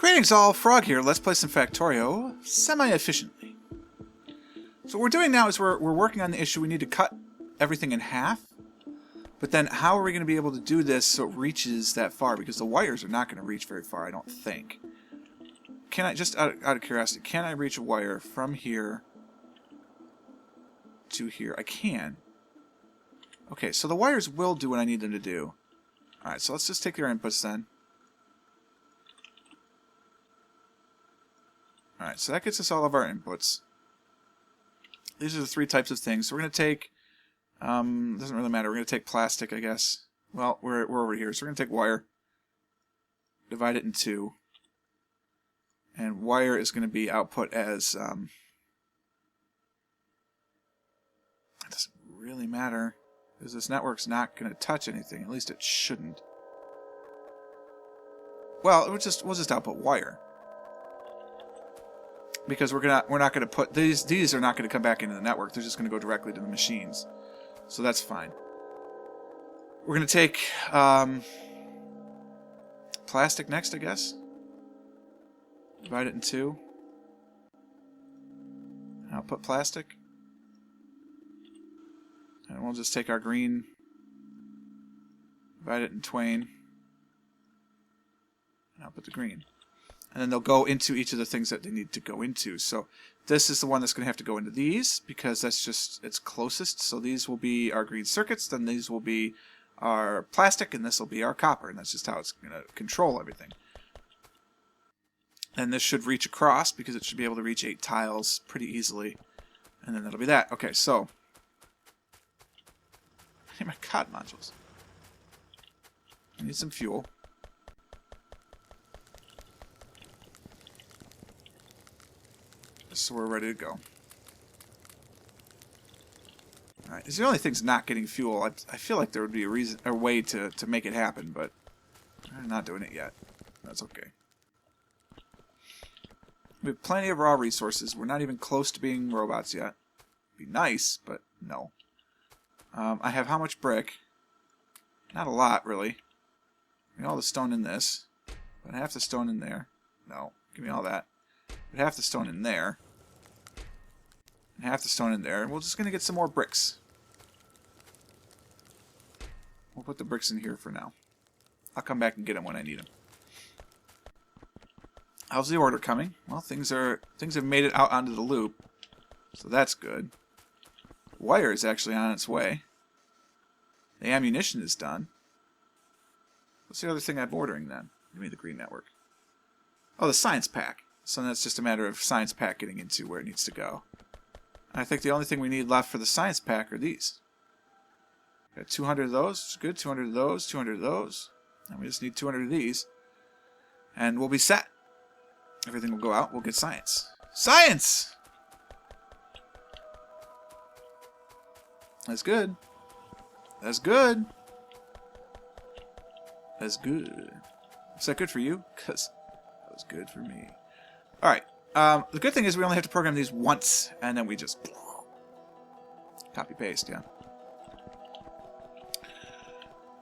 Greetings all, Frog here. Let's play some Factorio semi-efficiently. So what we're doing now is we're working on the issue. We need to cut everything in half. But then how are we going to be able to do this so it reaches that far? Because the wires are not going to reach very far, I don't think. Can I, just out of curiosity, can I reach a wire from here to here? I can. Okay, so the wires will do what I need them to do. Alright, so let's just take their inputs then. Alright, so that gets us all of our inputs. These are the three types of things. So we're going to take, doesn't really matter, we're going to take plastic, I guess. Well, we're over here, so we're going to take wire, divide it in two, and wire is going to be output as, it doesn't really matter, because this network's not going to touch anything, at least it shouldn't. Well, we'll just output wire. Because we're not going to put these are not going to come back into the network. They're just going to go directly to the machines, so that's fine. We're going to take plastic next, I guess. Divide it in two. And I'll put plastic, and we'll just take our green, divide it in twain, and I'll put the green. And then they'll go into each of the things that they need to go into. So this is the one that's going to have to go into these, because that's just, it's closest. So these will be our green circuits, then these will be our plastic, and this will be our copper. And that's just how it's going to control everything. And this should reach across, because it should be able to reach 8 tiles pretty easily. And then that'll be that. Okay, so I need my COD modules. I need some fuel. So we're ready to go. Alright, it's the only thing's not getting fuel. I feel like there would be a way to make it happen, but I'm not doing it yet. That's okay. We have plenty of raw resources. We're not even close to being robots yet. Be nice, but no. I have how much brick? Not a lot, really. Give me all the stone in this. But half the stone in there. No, give me all that. Put half the stone in there, and half the stone in there, and we're just going to get some more bricks. We'll put the bricks in here for now. I'll come back and get them when I need them. How's the order coming? Well, things have made it out onto the loop, so that's good. Wire is actually on its way. The ammunition is done. What's the other thing I'm ordering then? Give me the green network. Oh, the science pack. So that's just a matter of science pack getting into where it needs to go. And I think the only thing we need left for the science pack are these. Got 200 of those. Good. 200 of those. 200 of those. And we just need 200 of these. And we'll be set. Everything will go out. We'll get science. Science! That's good. That's good. That's good. Is that good for you? Because that was good for me. Alright, the good thing is we only have to program these once, and then we just copy-paste, yeah.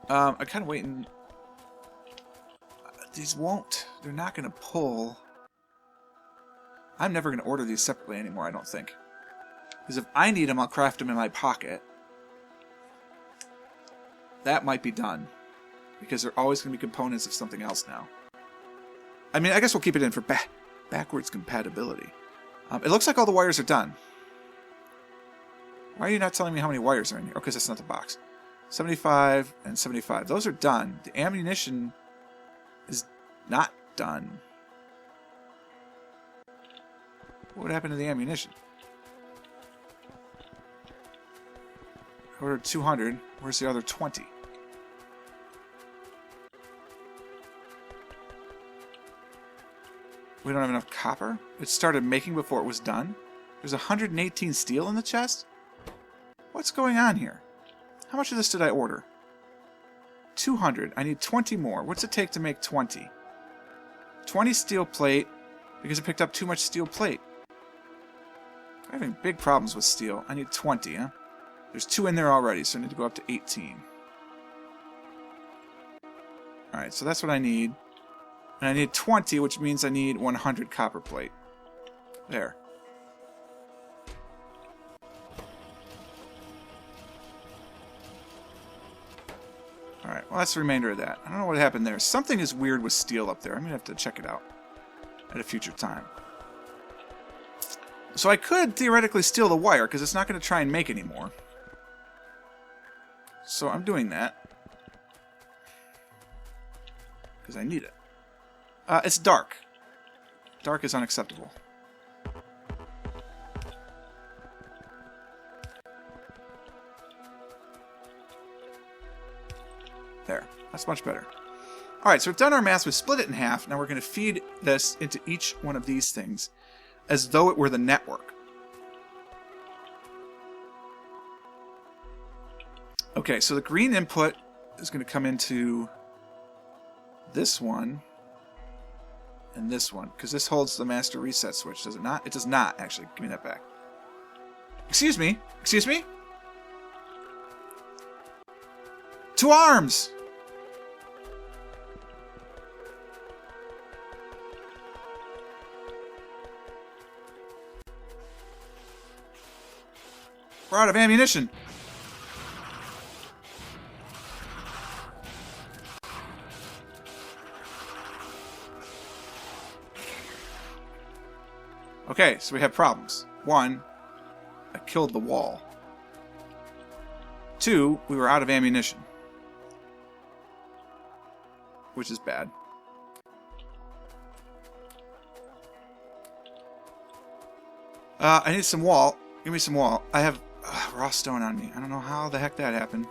I'm kind of waiting. These won't, they're not going to pull. I'm never going to order these separately anymore, I don't think. Because if I need them, I'll craft them in my pocket. That might be done. Because they're always going to be components of something else now. I mean, I guess we'll keep it in for backwards compatibility. It looks like all the wires are done. Why are you not telling me how many wires are in here? Oh, because that's not the box. 75 and 75. Those are done. The ammunition is not done. What would happen to the ammunition? I ordered 200. Where's the other 20? We don't have enough copper? It started making before it was done? There's 118 steel in the chest? What's going on here? How much of this did I order? 200. I need 20 more. What's it take to make 20? 20 steel plate, because I picked up too much steel plate. I'm having big problems with steel. I need 20, huh? There's 2 in there already, so I need to go up to 18. Alright, so that's what I need. And I need 20, which means I need 100 copper plate. There. Alright, well that's the remainder of that. I don't know what happened there. Something is weird with steel up there. I'm going to have to check it out at a future time. So I could theoretically steal the wire, because it's not going to try and make any more. So I'm doing that. Because I need it. It's dark. Dark is unacceptable. There. That's much better. Alright, so we've done our math. We've split it in half. Now we're going to feed this into each one of these things as though it were the network. Okay, so the green input is going to come into this one and this one, because this holds the master reset switch, does it not? It does not, actually. Give me that back. Excuse me. Excuse me? 2 arms! We're out of ammunition. Okay, so we have problems. 1, I killed the wall. 2, we were out of ammunition. Which is bad. I need some wall. Give me some wall. I have raw stone on me. I don't know how the heck that happened.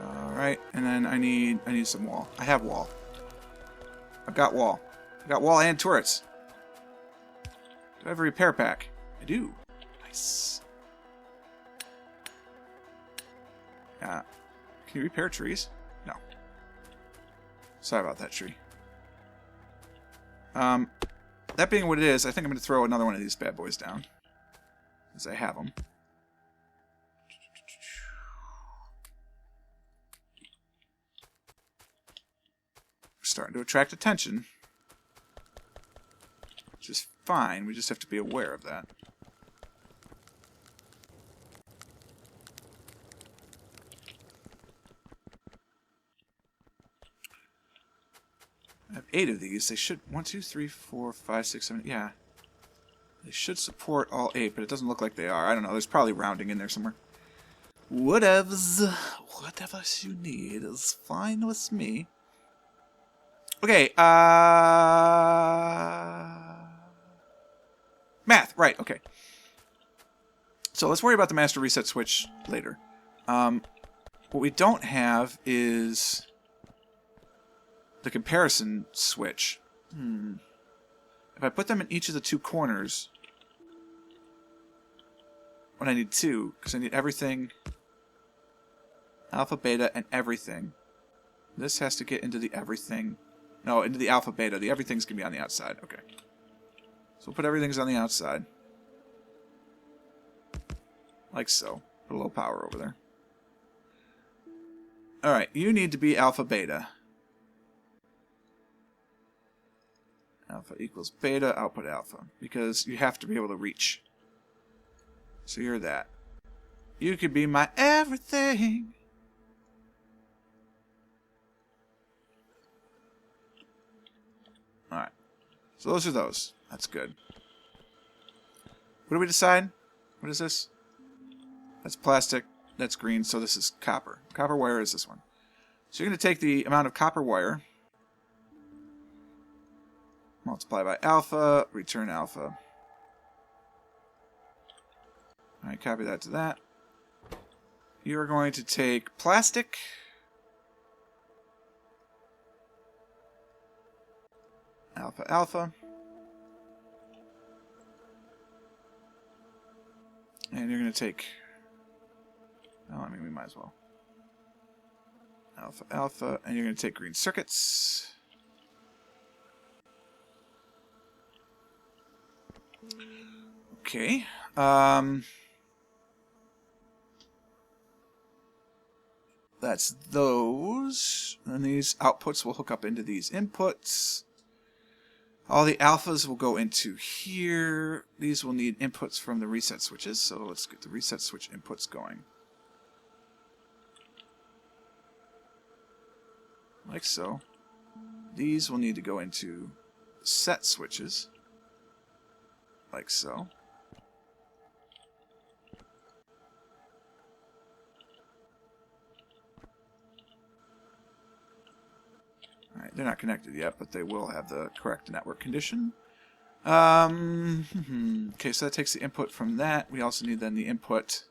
Alright, and then I need some wall. I have wall. I've got wall. I've got wall and turrets. Do I have a repair pack? I do. Nice. Can you repair trees? No. Sorry about that tree. That being what it is, I think I'm going to throw another one of these bad boys down. As I have them. We're starting to attract attention. Which is fine, we just have to be aware of that. I have 8 of these. They should 1, 2, 3, 4, 5, 6, 7. Yeah, they should support all 8, but it doesn't look like they are. I don't know. There's probably rounding in there somewhere. Whatevs, whatever you need is fine with me. Okay. Math. Right. Okay. So let's worry about the master reset switch later. What we don't have is the comparison switch. If I put them in each of the 2 corners, when I need 2, because I need everything, alpha, beta, and everything. This has to get into the everything. No, into the alpha, beta. The everything's going to be on the outside. Okay. So we'll put everything's on the outside. Like so. Put a little power over there. Alright, you need to be alpha, beta. Alpha equals beta, output alpha. Because you have to be able to reach. So you're that. You could be my everything. Alright. So those are those. That's good. What do we decide? What is this? That's plastic. That's green. So this is copper. Copper wire is this one. So you're going to take the amount of copper wire, multiply by alpha, return alpha. Alright, copy that to that. You are going to take plastic, alpha, alpha, and you're going to take, oh, I mean, we might as well. Alpha, alpha, and you're going to take green circuits. Okay. that's those. And then these outputs will hook up into these inputs. All the alphas will go into here. These will need inputs from the reset switches. So let's get the reset switch inputs going. Like so. These will need to go into set switches. Like so. Alright, they're not connected yet, but they will have the correct network condition. Okay, so that takes the input from that. We also need then the input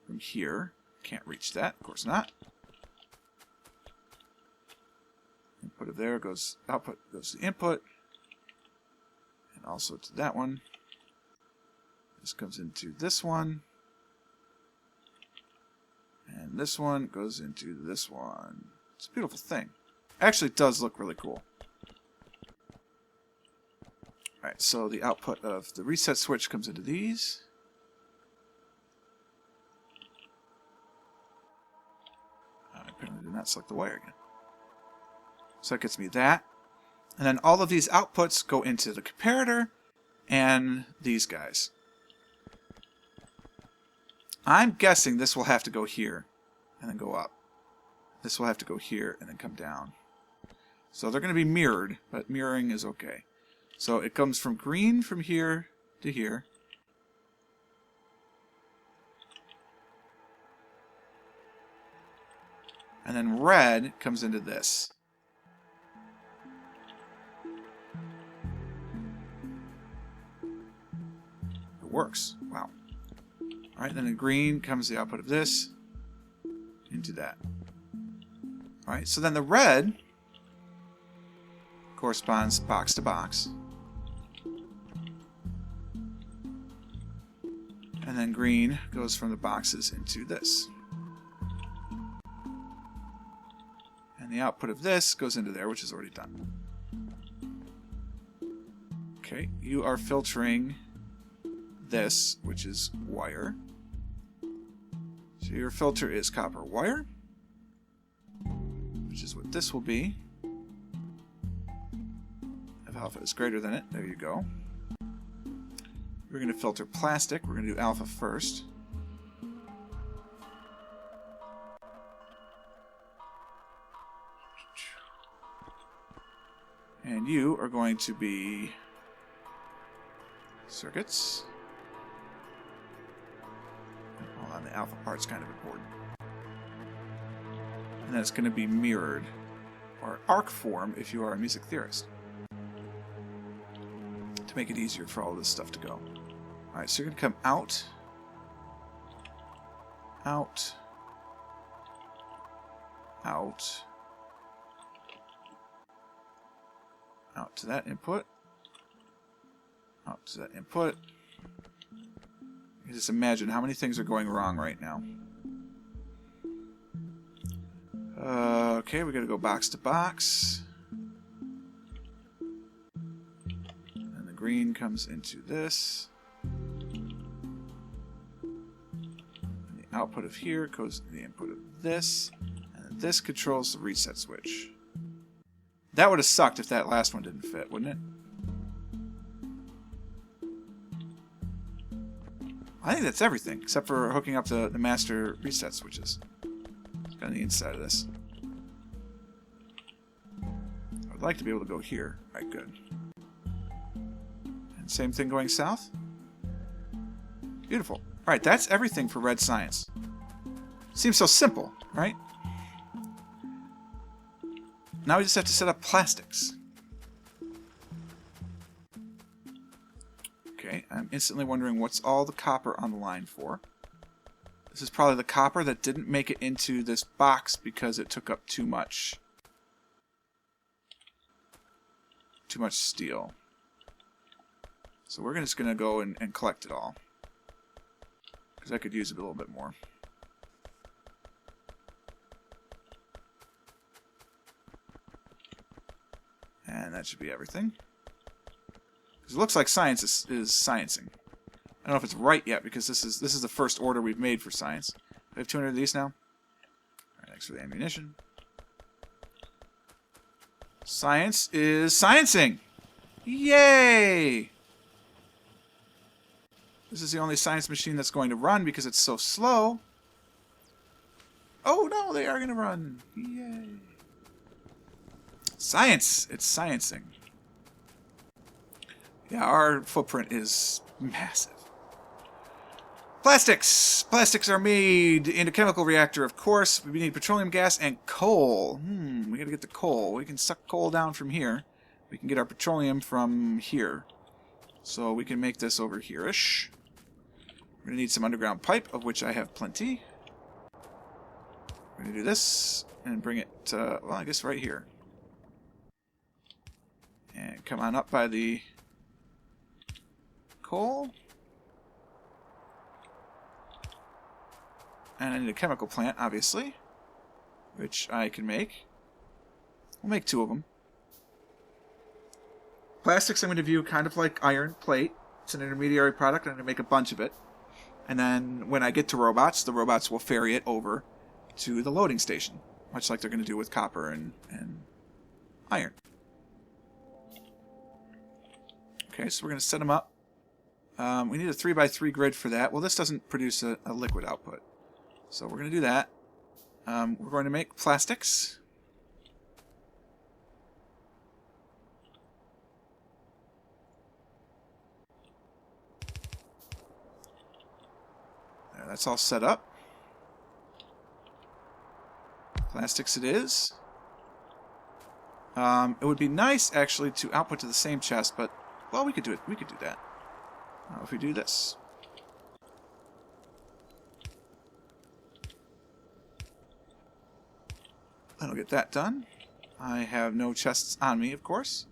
from here. Can't reach that, of course not. Input of there goes, output goes to the input. And also to that one. This comes into this one. And this one goes into this one. It's a beautiful thing. Actually, it does look really cool. Alright, so the output of the reset switch comes into these. I apparently did not select the wire again. So that gets me that. And then all of these outputs go into the comparator and these guys. I'm guessing this will have to go here and then go up. This will have to go here and then come down. So they're going to be mirrored, but mirroring is okay. So it comes from green from here to here. And then red comes into this. It works. Wow. Alright, then in green comes the output of this into that. Alright, so then the red corresponds box to box. And then green goes from the boxes into this. And the output of this goes into there, which is already done. Okay, you are filtering this, which is wire. So your filter is copper wire, which is what this will be. If alpha is greater than it, there you go. We're going to filter plastic. We're going to do alpha first. And you are going to be circuits. Hold on, the alpha part's kind of important. And then it's going to be mirrored, or arc form if you are a music theorist, to make it easier for all this stuff to go. Alright, so you're going to come out, out, out, out to that input, out to that input. You can just imagine how many things are going wrong right now. Okay, we got to go box to box. And the green comes into this. And the output of here goes to the input of this. And this controls the reset switch. That would have sucked if that last one didn't fit, wouldn't it? I think that's everything, except for hooking up the master reset switches. It's on the inside of this. I would like to be able to go here. Alright, good. And same thing going south. Beautiful. Alright, that's everything for red science. Seems so simple, right? Now we just have to set up plastics. Okay, I'm instantly wondering what's all the copper on the line for. This is probably the copper that didn't make it into this box because it took up too much steel. So we're just going to go and collect it all, because I could use it a little bit more. And that should be everything. Because it looks like science is sciencing. I don't know if it's right yet, because this is the first order we've made for science. We have 200 of these now? Alright, Thanks for the ammunition. Science is sciencing! Yay! This is the only science machine that's going to run because it's so slow. Oh no, they are going to run! Yay! Science! It's sciencing. Yeah, our footprint is massive. Plastics! Plastics are made in a chemical reactor, of course. We need petroleum gas and coal. We gotta get the coal. We can suck coal down from here. We can get our petroleum from here. So we can make this over here-ish. We're gonna need some underground pipe, of which I have plenty. We're gonna do this and bring it, well, I guess right here. And come on up by the coal. And I need a chemical plant, obviously, which I can make. We'll make 2 of them. Plastics I'm going to view kind of like iron plate. It's an intermediary product. I'm going to make a bunch of it. And then when I get to robots, the robots will ferry it over to the loading station, much like they're going to do with copper and iron. Okay, so we're going to set them up. We need a 3x3 grid for that. Well, this doesn't produce a liquid output. So we're going to do that. We're going to make plastics. There, that's all set up. Plastics it is. It would be nice, actually, to output to the same chest, but, well, we could do it. We could do that. If we do this. That'll get that done. I have no chests on me, of course.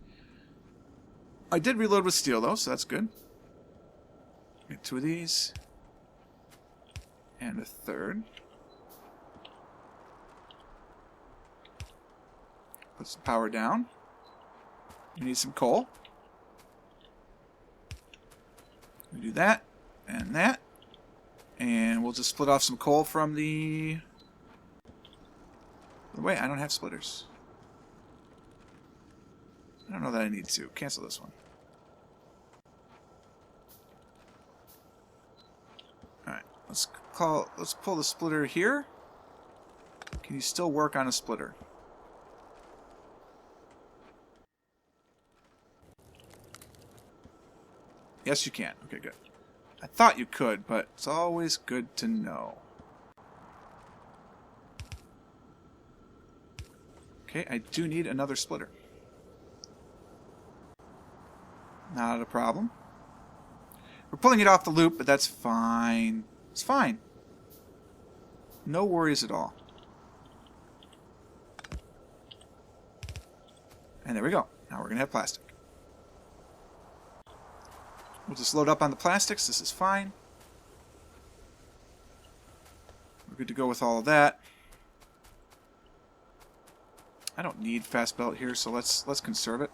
I did reload with steel, though, so that's good. Get 2 of these. And a 3rd. Put some power down. We need some coal. We do that, and that. And we'll just split off some coal from the... Wait, I don't have splitters. I don't know that I need to. Cancel this one. Alright, let's pull the splitter here. Can you still work on a splitter? Yes, you can. Okay, good. I thought you could, but it's always good to know. Okay, I do need another splitter. Not a problem. We're pulling it off the loop, but that's fine. It's fine. No worries at all. And there we go. Now we're going to have plastic. We'll just load up on the plastics. This is fine. We're good to go with all of that. I don't need fast belt here, so let's conserve it.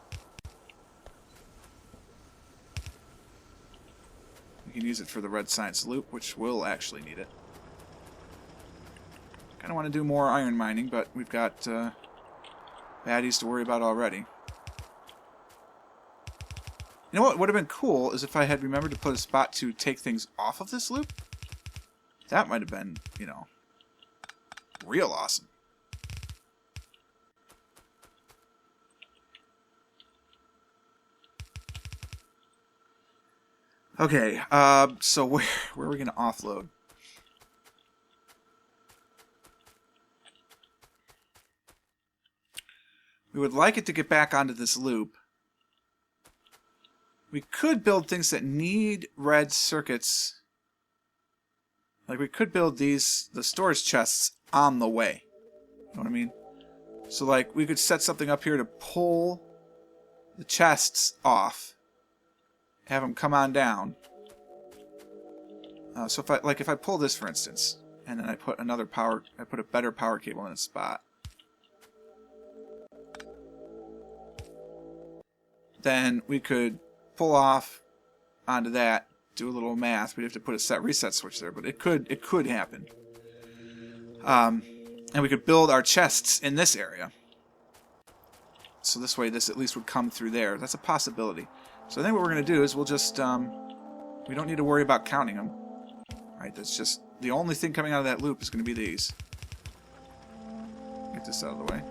We can use it for the red science loop, which will actually need it. Kind of want to do more iron mining, but we've got baddies to worry about already. You know what would have been cool is if I had remembered to put a spot to take things off of this loop. That might have been, you know, real awesome. Okay, so where are we going to offload? We would like it to get back onto this loop. We could build things that need red circuits. Like we could build the storage chests on the way. You know what I mean? So like we could set something up here to pull the chests off. Have them come on down. So if I pull this, for instance, and then I put a better power cable in its spot, then we could pull off onto that, do a little math. We'd have to put a reset switch there, but it could happen. And we could build our chests in this area. So this way, this at least would come through there. That's a possibility. So I think what we're going to do is we'll just, we don't need to worry about counting them. Alright, that's just, the only thing coming out of that loop is going to be these. Get this out of the way.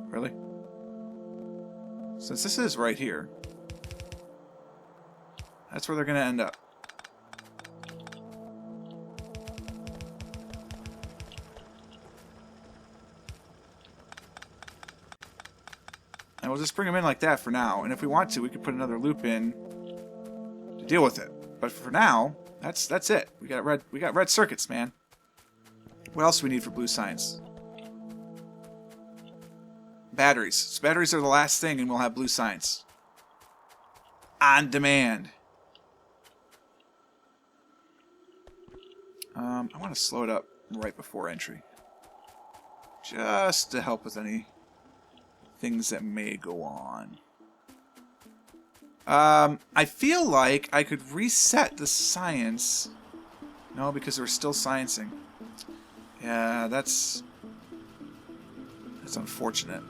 Really? Since this is right here, that's where they're going to end up. And we'll just bring them in like that for now. And if we want to, we could put another loop in to deal with it. But for now, that's it. We got red circuits, man. What else do we need for blue science? Batteries. So batteries are the last thing, and we'll have blue science. On demand. I want to slow it up right before entry. Just to help with any things that may go on. I feel like I could reset the science. No, because we're still sciencing. Yeah, that's unfortunate.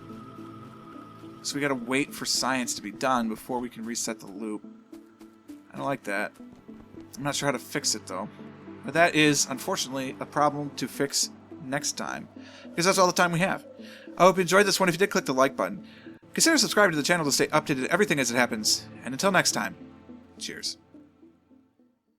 So we gotta wait for science to be done before we can reset the loop. I don't like that. I'm not sure how to fix it though. But that is, unfortunately, a problem to fix next time. Because that's all the time we have. I hope you enjoyed this one. If you did, click the like button. Consider subscribing to the channel to stay updated to everything as it happens. And until next time, cheers.